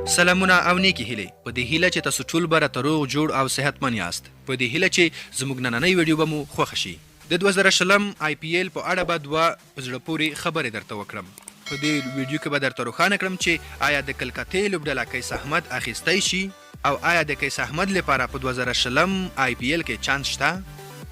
سلامونه او نیکی هیله په دې هیله چې تاسو ټول به راته روغ جوړ او صحتمن یاست په دې هیله چې زموږ نننۍ ویډیو به مو خوښه شي د 2020 آی پی ایل په اړه به دوه په زړه پورې خبرې درته وکړم په دې ویډیو کې به درته روښانه کړم چې آیا د کلکتې لوبډله قیس احمد اخیستی شي او آیا د قیس احمد لپاره په 2020 آی پی ایل کې چانس شته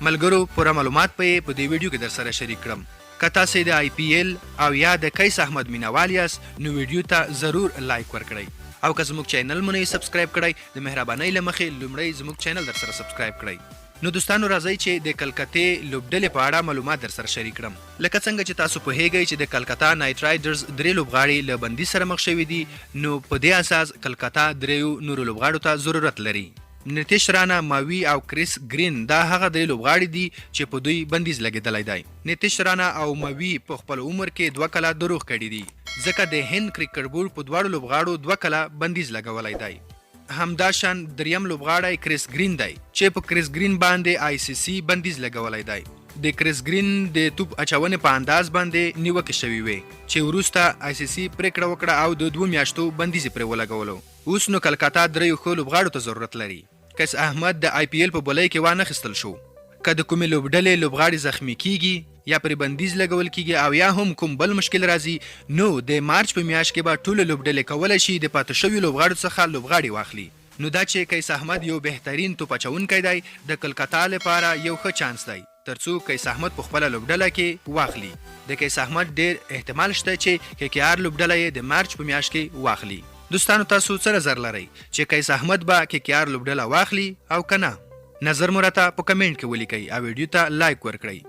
ملګرو پوره معلومات په دې ویډیو کې در سره شریک کړم که تاسو د آی پی ایل او یا د قیس احمد مینوال یاست نو ویډیو ته ضرور لایک ورکړئ او که زموږ چینل مو نه سبسکرایب کړئ د مهربانۍ له مخې لومړی زموږ چینل در سره سبسکرایب کړئ نو دوستانو راځئ چې د کلکتې لوبډلې په اړه معلومات در سره شریک کړم لکه څنګه چې تاسو پوهیږئ چې د کلکتا نایټ رایډرز درې لوبغاړي له بندي سره مخ شوي دي نو په دې اساس کلکتا دریو نورو لوبغاړو ته ضرورت لري نتیش رانا ماوی او کریس گرین دا هغه د لوبغاړي دي چې په دوی بندیز لګیدلی دی نتیش رانا او ماوی په خپل عمر کې 2 کاله دروغ کړي دي ځکه د هند کرکټ بورډ په دواړو لوبغاړو 2 کاله بندیز لګولی دی همداشان دریم لوبغاړی کریس گرین دی چې په کریس گرین باندې آی سی سی بندیز لګولی دی د کریس گرین د توپ اچونې په انداز باندې نیوکې شوې وې چې وروسته آی سی سی پریکړه وکړه او د 2 میاشتو بندیز پرې ولګولو اوس نو کلکتا دریو ښه لوبغاړو ته ضرورت لري قیس احمد د آی پی ایل په بولۍ کې وانخیستل شو که د کومې لوبډلې لوبغاړي زخمی کیږي یا پرې بندیز لګول کیږي او یا هم کوم بل مشکل راځي نو د مارچ په میاشت کې به ټولې لوبډلې کولی شي د پاتې شویو لوبغاړو څخه لوبغاړي واخلي نو دا چې قیس احمد یو بهترین توپ اچونکی دی د کلکتا لپاره یو ښه چانس دی ترڅو قیس احمد په خپله لوبډله کې واخلي د قیس احمد ډېر احتمال شته چې کے کے آر لوبډله یې د مارچ په میاشت کې واخلي دوستانو تاسو څه نظر لرئ چې قیس احمد به کے کے آر لوبډله واخلي او که نه نظر مو راته په کمنټ کې ولیکئ او ویډیو ته لایک ورکړئ